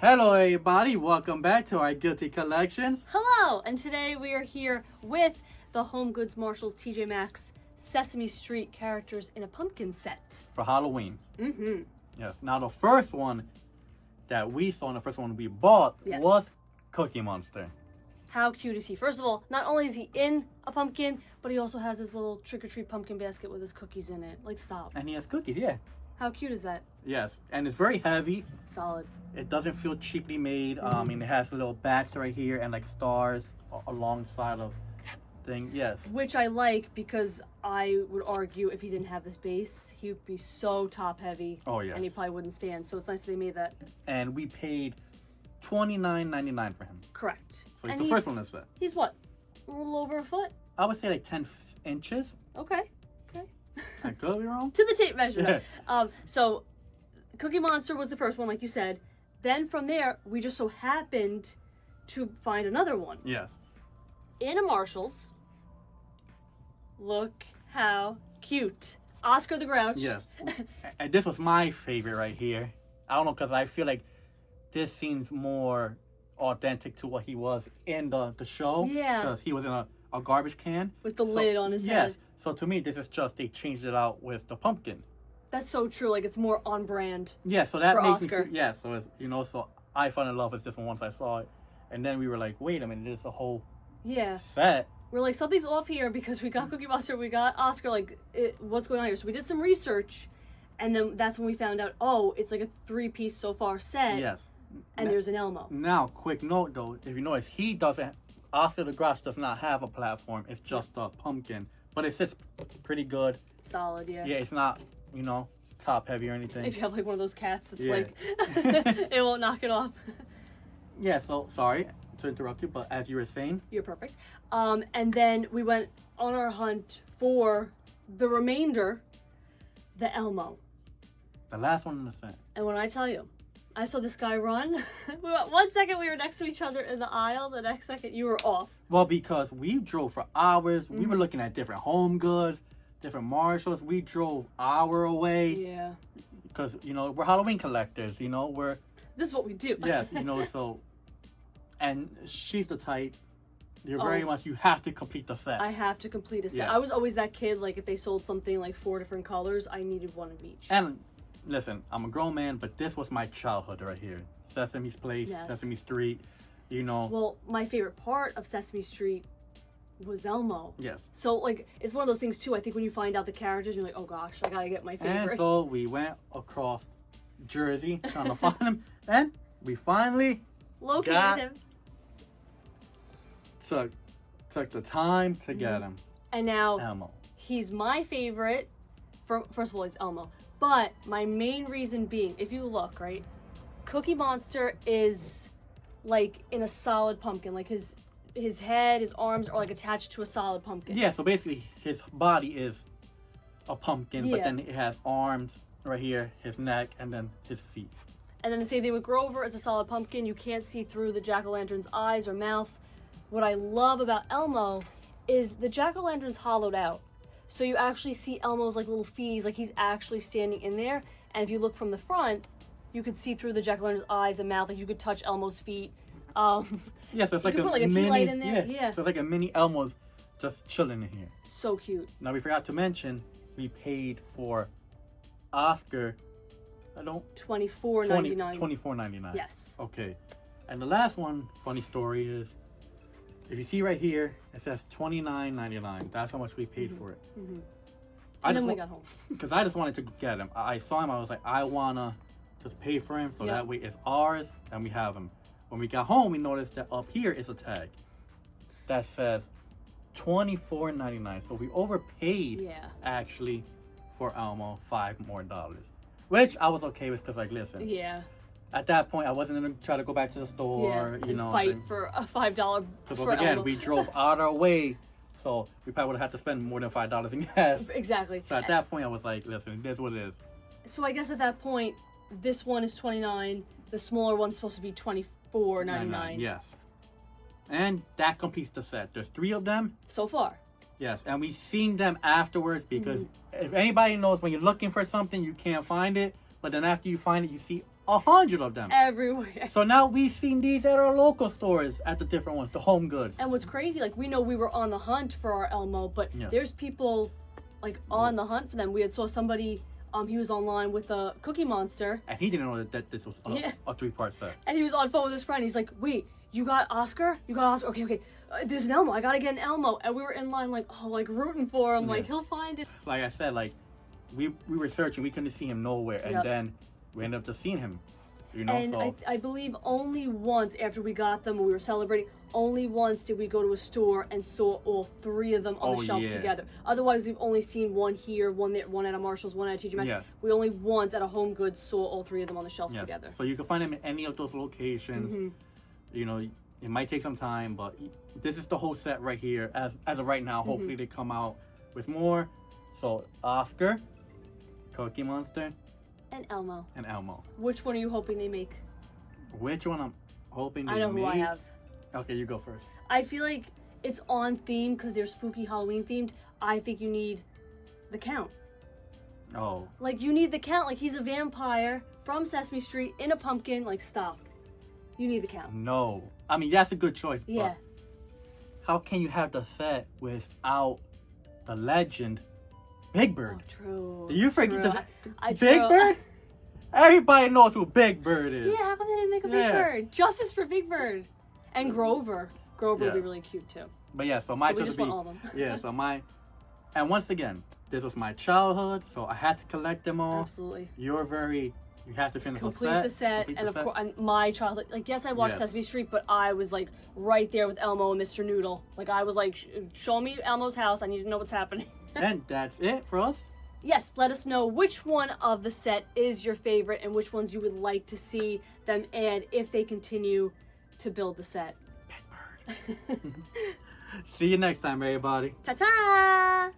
Hello everybody, welcome back to our Guilty Collection. Hello, and today we are here with the HomeGoods Marshalls TJMaxx Sesame Street characters in a pumpkin set. For Halloween. Mm-hmm. Yes, now the first one that we saw and the first one we bought was Cookie Monster. How cute is he? First of all, not only is he in a pumpkin, but he also has his little trick-or-treat pumpkin basket with his cookies in it. Like, stop. And he has cookies, yeah. How cute is that? Yes, and it's very heavy. Solid. It doesn't feel cheaply made. And it has little bats right here and like stars alongside of thing. Yes. Which I like because I would argue if he didn't have this base, he would be so top heavy. Oh, yes. And he probably wouldn't stand. So it's nice they made that. And we paid $29.99 for him. Correct. So he's the first one that's set. He's what? A little over a foot? I would say like 10 inches. Okay. I could be wrong. To the tape measure. So Cookie Monster was the first one, like you said. Then from there, we just so happened to find another one. Yes. In a Marshalls. Look how cute. Oscar the Grouch. Yes. And this was my favorite right here. I don't know, because I feel like this seems more authentic to what he was in the show. Yeah. Because he was in a garbage can. With the lid on his head. Yes. So to me, this is just, they changed it out with the pumpkin. That's so true. Like, it's more on brand. Yeah, so that for makes Oscar. me, yeah, so it's, so I fell in love with this one once I saw it. And then we were like, wait a minute, there's a whole set. We're like, something's off here because we got Cookie Monster, we got Oscar, like, what's going on here? So we did some research, and then that's when we found out, oh, it's like a 3-piece so far set. Yes. And there's an Elmo. Now, quick note though, if you notice, Oscar the Grouch does not have a platform. It's just a pumpkin. But it sits pretty good. Solid, yeah. Yeah, it's not, top heavy or anything. If you have like one of those cats that's like, it won't knock it off. Yeah, so sorry to interrupt you, but as you were saying. You're perfect. And then we went on our hunt for the remainder, the Elmo. The last one in the set. And when I tell you, I saw this guy run. 1 second we were next to each other in the aisle. The next second you were off. Well, because we drove for hours. Mm-hmm. We were looking at different HomeGoods, different Marshalls. We drove hour away. Yeah. Because, we're Halloween collectors, This is what we do. Yes, so. And she's the type. You're very much, you have to complete the set. I have to complete a set. Yes. I was always that kid, like if they sold something like 4 different colors, I needed one of each. And listen, I'm a grown man, but this was my childhood right here. Sesame's Place, Sesame Street, Well, my favorite part of Sesame Street was Elmo. Yes. So, like, it's one of those things, too. I think when you find out the characters, you're like, oh, gosh, I gotta get my favorite. And so we went across Jersey trying to find him, and we finally located him. Took the time to get him. And now, Elmo. He's my favorite. First of all, he's Elmo. But my main reason being, if you look, right, Cookie Monster is like in a solid pumpkin. Like his head, his arms are like attached to a solid pumpkin. Yeah, so basically his body is a pumpkin, but then it has arms right here, his neck, and then his feet. And then the same thing with Grover, it's a solid pumpkin. You can't see through the jack-o'-lantern's eyes or mouth. What I love about Elmo is the jack-o'-lantern's hollowed out. So you actually see Elmo's like little feet, like he's actually standing in there. And if you look from the front, you could see through the jack-o'-lantern's eyes and mouth, like you could touch Elmo's feet. Yeah, so it's like put like a mini, tea light in there. Yeah. So it's like a mini Elmo's just chilling in here. So cute. Now we forgot to mention we paid for Oscar. $24.99. $24.99. Yes. Okay. And the last one, funny story is, if you see right here, it says $29.99. That's how much we paid for it. Mm-hmm. And then we got home. Because I just wanted to get him. I saw him. I was like, I want to just pay for him. So that way it's ours and we have him. When we got home, we noticed that up here is a tag that says $24.99. So we overpaid actually for Elmo $5 more. Which I was okay with because, like, listen. Yeah. At that point, I wasn't going to try to go back to the store, fight for a $5 because again, we drove out our way, so we probably would have had to spend more than $5 in gas. Exactly. So at that point, I was like, listen, this is what it is. So I guess at that point, this one is $29. The smaller one's supposed to be $24.99. Yes. And that completes the set. There's 3 of them. So far. Yes, and we've seen them afterwards because if anybody knows when you're looking for something, you can't find it. But then after you find it, you see 100 of them. Everywhere. So now we've seen these at our local stores at the different ones, the HomeGoods. And what's crazy, like we know we were on the hunt for our Elmo, but Yes. there's people like on the hunt for them. We had saw somebody, he was online with a Cookie Monster. And he didn't know that this was a 3-part set. And he was on phone with his friend. He's like, wait, you got Oscar? You got Oscar? Okay. There's an Elmo. I gotta get an Elmo. And we were in line like, rooting for him. Like, he'll find it. Like I said, like, we were searching. We couldn't see him nowhere. And then we ended up just seeing him. You know, and so... I believe only once after we got them, when we were celebrating, only once did we go to a store and saw all 3 of them on the shelf together. Otherwise, we've only seen one here, one there, one at a Marshall's, one at a TJMaxx. Yes. We only once at a HomeGoods saw all 3 of them on the shelf together. So you can find them in any of those locations. You know, it might take some time, but this is the whole set right here. As of right now, hopefully they come out with more. So Oscar, Cookie Monster, and Elmo. Which one are you hoping they make? Which one I'm hoping they make? I know who I have. Okay, you go first. I feel like it's on theme because they're spooky Halloween themed. I think you need the Count. Oh. Like, you need the Count. Like, he's a vampire from Sesame Street in a pumpkin. Like, stop. You need the Count. No. I mean, that's a good choice. Yeah. But how can you have the set without the legend Big Bird? Oh, true. Do you forget the Big Bird? Everybody knows who Big Bird is. Yeah, how come they didn't make a Big Bird? Justice for Big Bird. And Grover. Grover would be really cute too. But yeah, so my we just want all of them. Yeah, so and once again, this was my childhood, so I had to collect them all. Absolutely. You have to finish Complete the set, and of course, and my childhood. Like, yes, I watched Sesame Street, but I was like right there with Elmo and Mr. Noodle. Like, I was like, show me Elmo's house. I need to know what's happening. And that's it for us. Yes, let us know which one of the set is your favorite and which ones you would like to see them add if they continue to build the set. Big Bird. See you next time, everybody. Ta-ta!